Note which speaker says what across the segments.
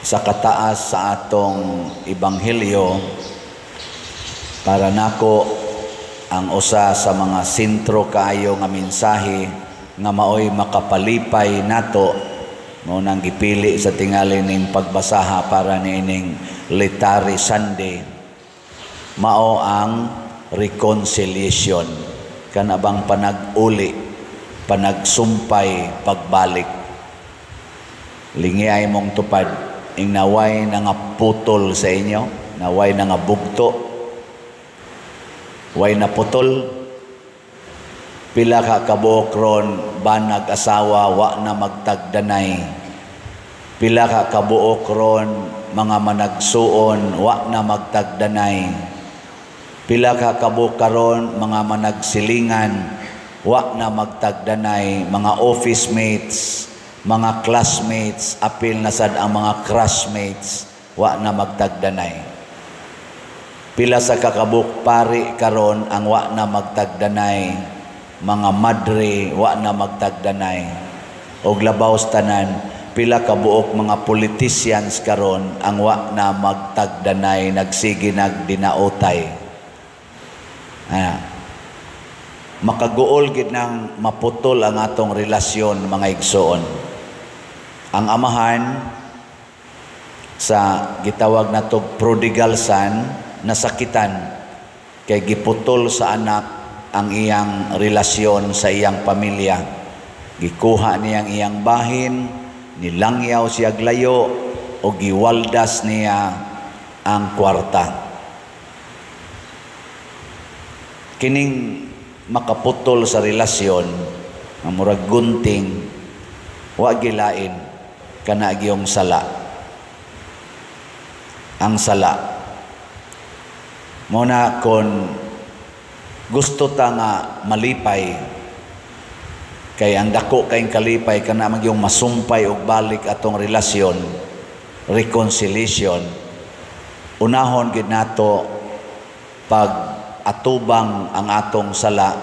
Speaker 1: sa kataas sa atong ebanghelyo para nako ang usa sa mga sentro kaayo nga mensahe nga maoy makapalipay nato mo nang gipili sa tingali ning pagbasaha para niining Litany Sunday mao ang reconciliation kanabang panag-uli, panagsumpay, pagbalik. Lingi ay mong tupad ing naway na nga putol sa inyo, naway na nga bugto, way na putol, pila ka kabuok ron banag asawa wa na magtagdanay, pila ka kabuok ron mga managsuon wa na magtagdanay, pila ka kabuok karon mga managsilingan wa na magtagdanay, mga office mates, mga classmates, apil na sad ang mga crushmates wa na magtagdanay. Pila sa kakabuk pari karon ang wa na magtagdanay, mga madre wa na magtagdanay. Og labaw tanan, pila ka buok mga politicians karon ang wa na magtagdanay, nagsige nagdinaotay. Makaguol gid nang maputol ang atong relasyon mga igsoon. Ang amahan sa gitawag natog prodigal son nasakitan kay giputol sa anak ang iyang relasyon sa iyang pamilya. Gikuha niyang iyang bahin, nilangyaw siya glayo o giwaldas niya ang kwarta. Kining makaputol sa relasyon nga murag gunting wa gilain kana giyong sala. Ang sala muna kon gusto ta nga malipay kay ang dako kayong kalipay kana magyong masumpay og balik atong relasyon, reconciliation. Unahon gid nato pag atubang ang atong sala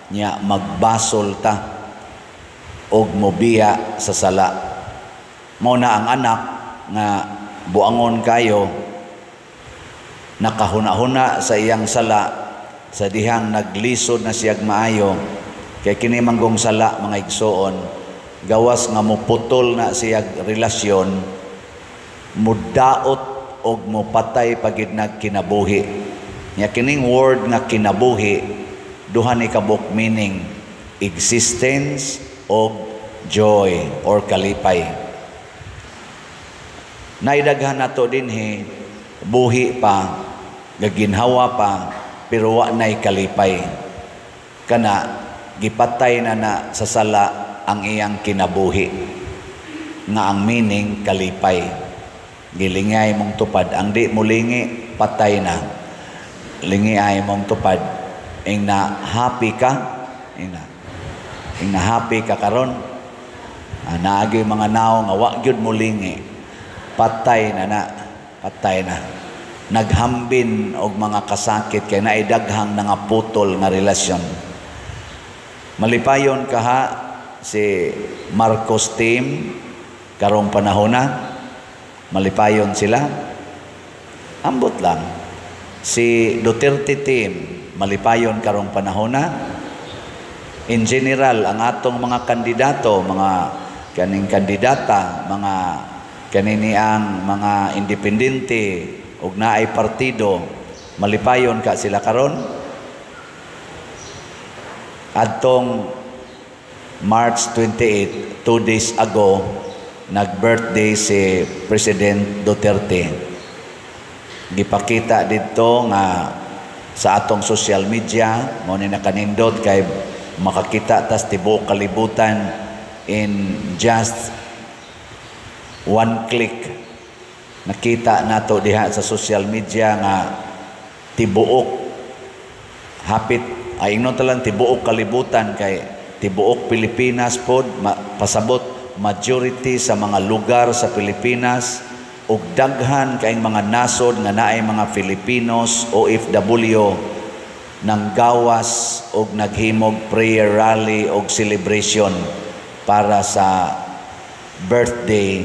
Speaker 1: nya magbasol ta og mobiya sa sala. Mao na ang anak nga buangon kayo nakahuna-huna sa iyang sala sa dihang naglisod na siyag maayo kay kini manggong sala mga igsoon gawas nga moputol na siyag relasyon mudaot og mopatay pagid nagkinabuhi. Nya kining word nga kinabuhi duha ni kabuk meaning existence og joy or kalipay. Naidaghan nato dinhi buhi pa, gaginhawa pa, pero wa nay kalipay. Kana gipatay na sa sala ang iyang kinabuhi nga ang meaning kalipay. Gilingay mong tupad ang di mulingi patay na. Lingi ay mong tupad ing na happy ka ing na happy ka karon naagi mga naong nga wa gyud mulingi patay na naghambin og mga kasakit kay naidaghang nga putol nga relasyon. Malipayon kaha si Marcos team karong panahon na malipayon sila ambot lang. Si Duterte team, malipayon karong panahon na. In general, ang atong mga kandidato, mga kaning kandidata, mga kaniniang mga independente, ug naay partido, malipayon ka sila karon. Adtong March 28, 2 days ago, nag-birthday si President Duterte. Gipakita dito nga sa atong social media mo ni nakanindot kay makakita tas tibuok kalibutan in just one click. Nakita nato diha sa social media nga tibuok hapit ay ingnon talang tibuok kalibutan kay tibuok Pilipinas pod pasabot majority sa mga lugar sa Pilipinas ug daghan kaayong mga nasod nga naay mga Filipinos OFW nang gawas og naghimog prayer rally og celebration para sa birthday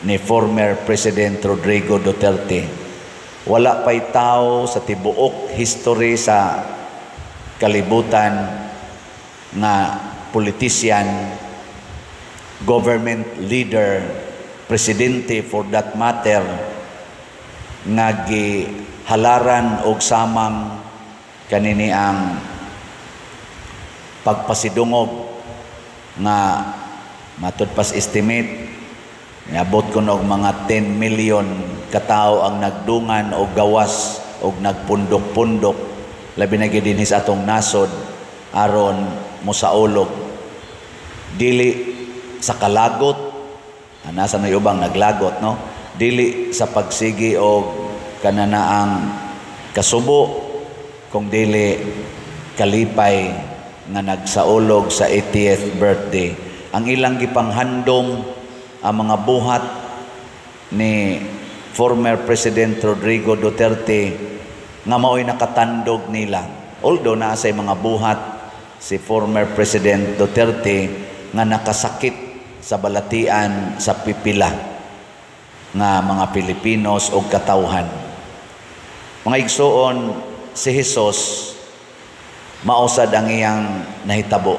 Speaker 1: ni former President Rodrigo Duterte. Wala pa'y tao sa tibuok history sa kalibutan nga politician, government leader, presidente for that matter, nga gihalaran og samang kanini ang pagpasidungog nga matud pas estimate niabot ko og mga 10 million katao ang nagdungan o gawas o nagpundok-pundok labi na gid dinhi sa atong nasod aron mosaulog dili sa kalagot nasa na ubang naglagot no dili sa pagsigi og kananaang kasubo kung dili kalipay nga nagsaulog sa 80th birthday ang ilang gipanghandom ang mga buhat ni former President Rodrigo Duterte nga mao'y nakatandog nila. Although naasay mga buhat si former President Duterte nga nakasakit sa balatian sa pipila nga mga Pilipinos o katawhan. Mga igsoon, si Jesus mausad ang iyang nahitabo.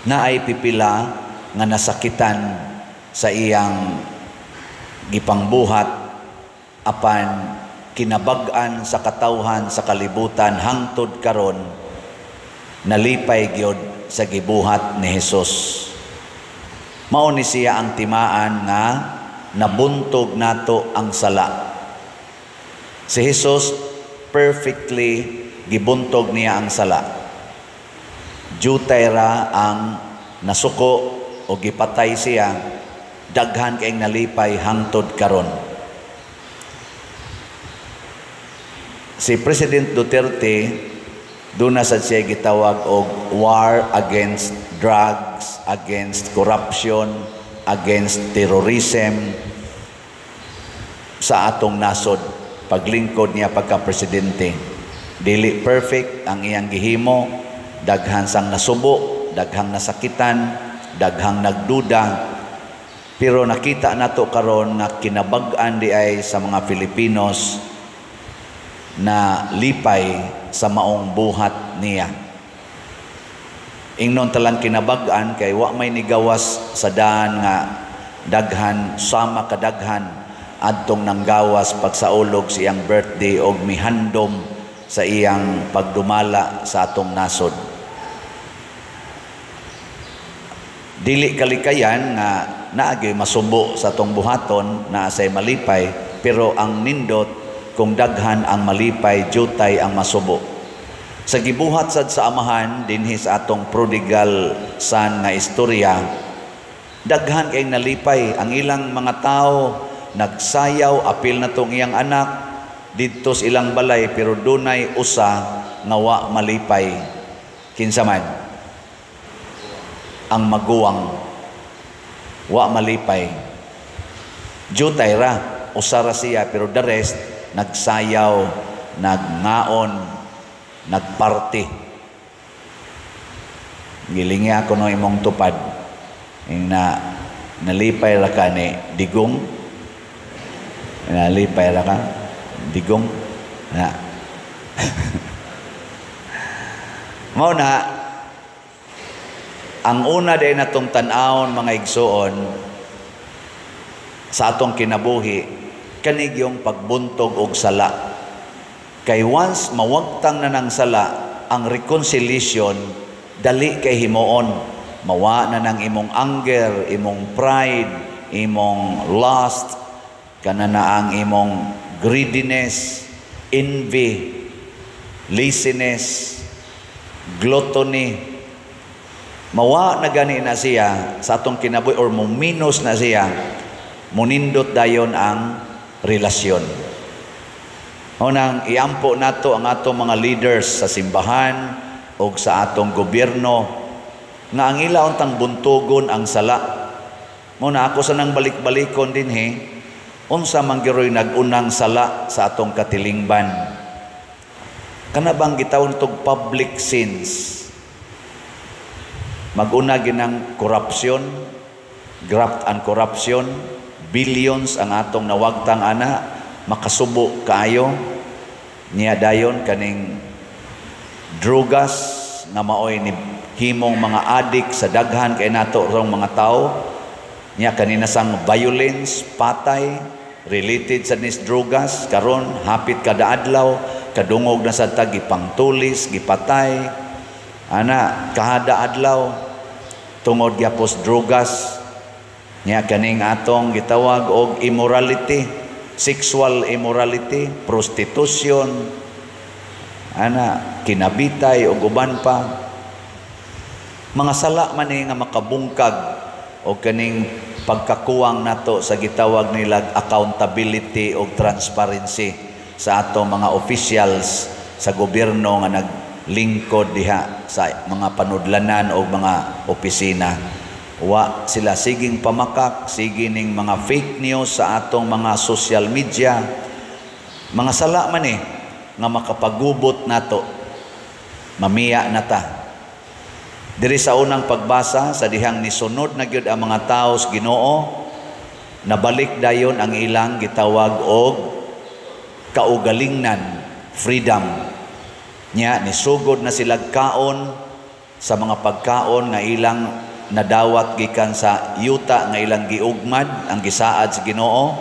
Speaker 1: Naay pipila nga nasakitan sa iyang gipangbuhat apan kinabag-an sa katawhan sa kalibutan hangtod karon nalipay gyud sa gibuhat ni Jesus. Mao ni siya ang timaan nga nabuntog nato ang sala. Si Jesus perfectly gibuntog niya ang sala. Jutay ra ang nasuko o gipatay siya, daghan kayong nalipay hangtod karon. Si President Duterte, doon na sa siya gitawag og war against drugs, against corruption, against terrorism sa atong nasod. Paglingkod niya pagka-presidente. Dili perfect ang iyang gihimo, daghan sang nasubo, daghang nasakitan, daghang nagduda, pero nakita nato karon nga kinabag-an di ay sa mga Filipinos na lipay sa maong buhat niya. Ingnon talang kinabag-an kay wa may nigawas sa daan nga daghan sama kadaghan adtong nanggawas pagsaulog sa iyang birthday og mihandom sa iyang pagdumala sa atong nasod. Dili kalikayan nga naagi masubo sa atong buhaton na asay malipay, pero ang nindot kung daghan ang malipay, jutay ang masubo. Sa gibuhat sad sa amahan dinhi sa atong prodigal son nga istorya, daghan kay nalipay ang ilang mga tao nagsayaw apil na tong iyang anak didto sa ilang balay, pero dunay usa nga wa malipay. Kinsa man? Ang maguwang wa malipay. Jutay ra, usara siya, pero the rest nagsayaw, nagngaon, nagparty. Gilingi ako no imong tupad na nalipay ra ka ni digong, nalipay ra ka digong na mao na ang una day natong tan-awon mga igsoon sa atong kinabuhi kanig yung pagbuntog og sala. Kay once mawagtang na ng sala, ang reconciliation dali kay himuon. Mawa na ng imong anger, imong pride, imong lust, kana na ang imong greediness, envy, laziness, gluttony. Mawa na gani na siya sa atong kinabuhi or muminos na siya, munindot dayon ang relasyon. Unang iampo nato ang atong mga leaders sa simbahan o sa atong gobyerno nga ang ila untang buntugon ang sala. Muna ako sa nang balik-balikon din unsa man gyroy nag-unang sala sa atong katilingban. Kana bang gitawon tog public sins? Mag-una ginang corruption, graft and corruption, billions ang atong nawagtang ana, makasubo kaayo niya dayon kaning drugas nga maoy ni himong mga adik sa daghan kay nato rong mga tao niya kanina sang violence, patay related sa nis drugas karon hapit kada adlaw kadungog na sa tag gipangtulis, gipatay ana kahada adlaw tungod gyapos drugas niya kaning atong gitawag og immorality, sexual immorality, prostitution, ana kinabitay ug uban pa mga sala man ni nga makabungkag og kaning pagkakuwang nato sa gitawag nila accountability o transparency sa atong mga officials sa gobyerno nga naglingkod diha sa mga panudlanan o mga opisina. Wa sila siging pamakak, siging mga fake news sa atong mga social media. Mga sala man nga makapagubot nato, mamiya na ta. Diri sa unang pagbasa, sa dihang nisunod na gyud ang mga tao sa Ginoo, nabalik dayon ang ilang gitawag og kaugalingnan, freedom. Nya nisugod na sila kaon sa mga pagkaon nga ilang nadawat gikan sa yuta nga ilang giugmad ang gisaad sa Ginoo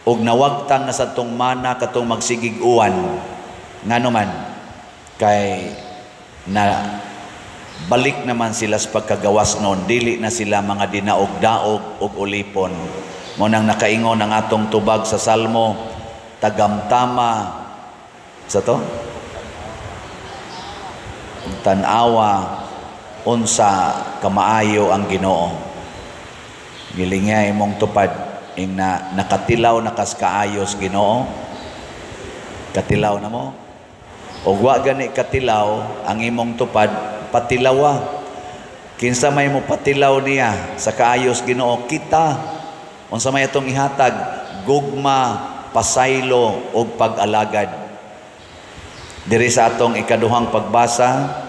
Speaker 1: ug nawagtang na sa tong mana katong magsigig-uwan ngano man kay na balik naman sila sa pagkagawas noon, dili na sila mga dinaog-daog ug ulipon. Mo nang nakaingon ang atong tubag sa Salmo, tagamtama sa to tanawa unsa kamaayo ang Ginoo. Gilingay imong tupad ing na nakatilaw na kas kaayos Ginoo. Katilaw na mo. O wa gani katilaw ang imong tupad patilawa. Kinsa may mo patilaw niya sa kaayos Ginoo kita. Unsa may atong ihatag gugma, pasaylo og pag-alagad. Diri sa atong ikaduhang pagbasa,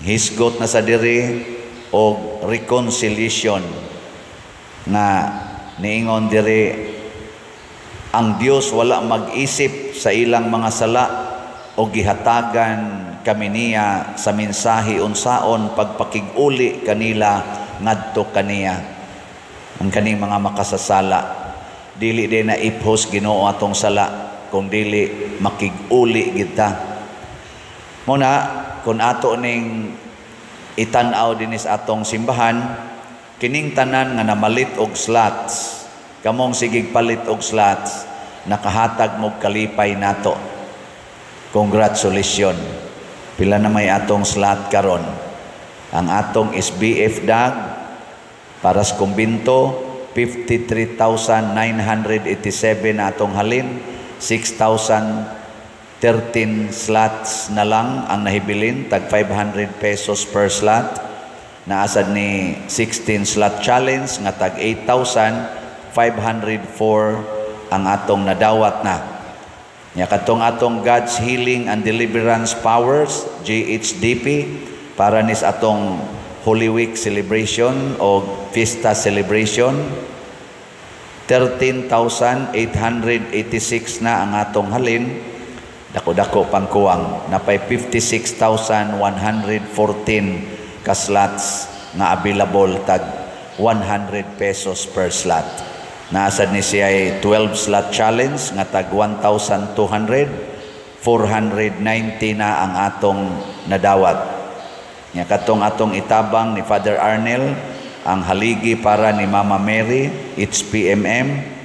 Speaker 1: hisgot na sa diri og reconciliation na niingon diri ang Dios wala mag-isip sa ilang mga sala o gihatagan kami niya sa mensahe unsaon pagpakig-uli kanila ngadto kaniya ang kaning mga makasasala dili din na iphos Ginoo atong sala kung dili makig-uli kita. Muna kung ato ning itan-aw dinis atong simbahan kining tanan nga namalit og slots kamong sigig palit og slots nakahatag mo kalipay nato. Congratulations. Pila na may atong slot karon. Ang atong SBF DAG para sa kumbinto 53,987 na atong halin, 6,013 slots na lang ang nahibilin, tag 500 pesos per slot. Naasad ni 16 slot challenge nga tag 8,504 ang atong nadawat na. Nya katong atong God's Healing and Deliverance Powers, GHDP, para nis atong Holy Week celebration o Fiesta celebration, 13,886 na ang atong halin. Dako-dako pangkuwang napay 56,114 ka slots nga available tag 100 pesos per slot. Naasad ni siya ay 12 slot challenge nga tag 1,200, 490 na ang atong nadawat. Nya katong atong itabang ni Father Arnel ang haligi para ni Mama Mary HPMM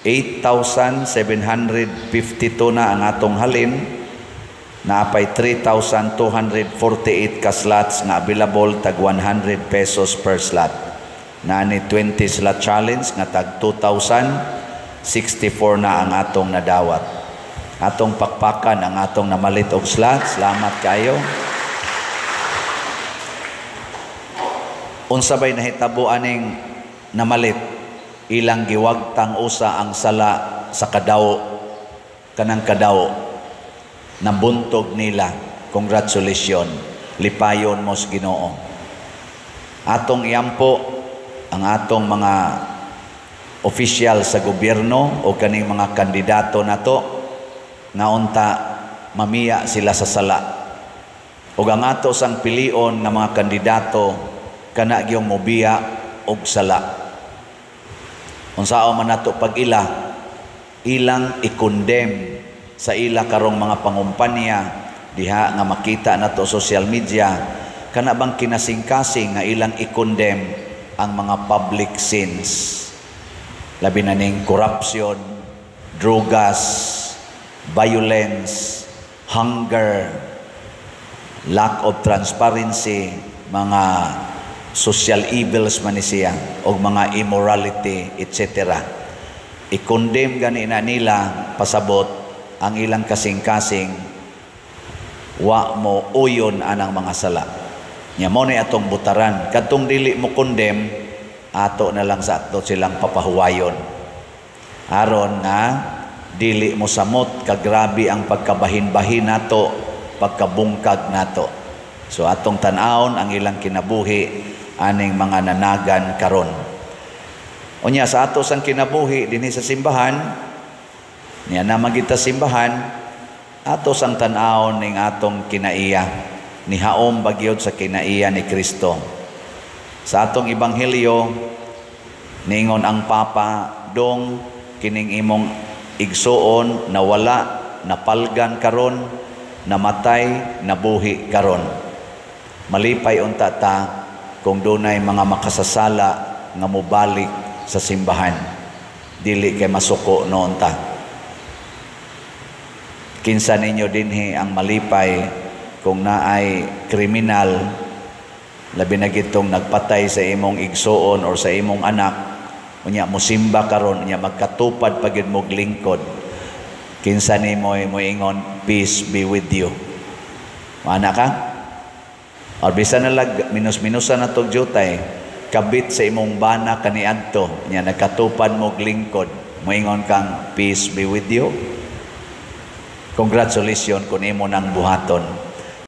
Speaker 1: 8,752 na ang atong halin. Naapay 3,248 ka slots nga available tag 100 pesos per slot. Naani 20 slot challenge nga tag 2,064 na ang atong nadawat. Atong pakpakan ang atong namalit og slot. Salamat kayo. Unsa bay nahitabo aning namalit? Ilang giwagtang usa ang sala sa kadaw, kanang kadaw, nabuntog nila. Congratulations, lipayon mo sa Ginoo. Atong iampo ang atong mga opisyal sa gobyerno o kaning mga kandidato nato nga unta mamiya sila sa sala. Ug ang ato sang pilion nga mga kandidato kana gyung mobiya og sala. Unsao man nato pag ilang i-condemn sa ila karong mga pangumpanya diha nga makita nato social media, kana bang kinasing-kasing nga ilang i-condemn ang mga public sins. Labi na ning corruption, drugas, violence, hunger, lack of transparency, mga social evils man ni siya, o mga immorality, etc. I-condemn gani na nila pasabot ang ilang kasing-kasing wa mo uyon anang mga sala. Nya mo ni atong butaran. Kadtong dili mo condemn, ato na lang sa ato silang papahuwayon. Aron nga dili mo samot kagrabe ang pagkabahin-bahin nato, pagkabungkag nato. So atong tan-awon ang ilang kinabuhi aning mga nanagan karon. Unya sa ato sang kinabuhi dinhi sa simbahan, niya na magita simbahan, ato sang tan-awon ning atong kinaiya, ni haom bagyod sa kinaiya ni Kristo. Sa atong ebanghelyo ningon ang Papa, dong kining imong igsuon nawala, napalgan karon, namatay, nabuhi karon. Malipay unta ta kung dunay mga makasasala nga mobalik sa simbahan, dili kay masuko noon ta. Kinsa ninyo dinhi ang malipay kung naay kriminal, labi na gitong nagpatay sa imong igsuon or sa imong anak, unya musimba karon, unya magkatupad pagid mo lingkod, kinsa nimo ingon, peace be with you. Mana ka? Or bisan na lag minus-minusan na tog jutay, kabit sa imong bana kaniadto, unya nagkatupad mo lingkod, moingon kang peace be with you. Congratulations kung imo nang buhaton.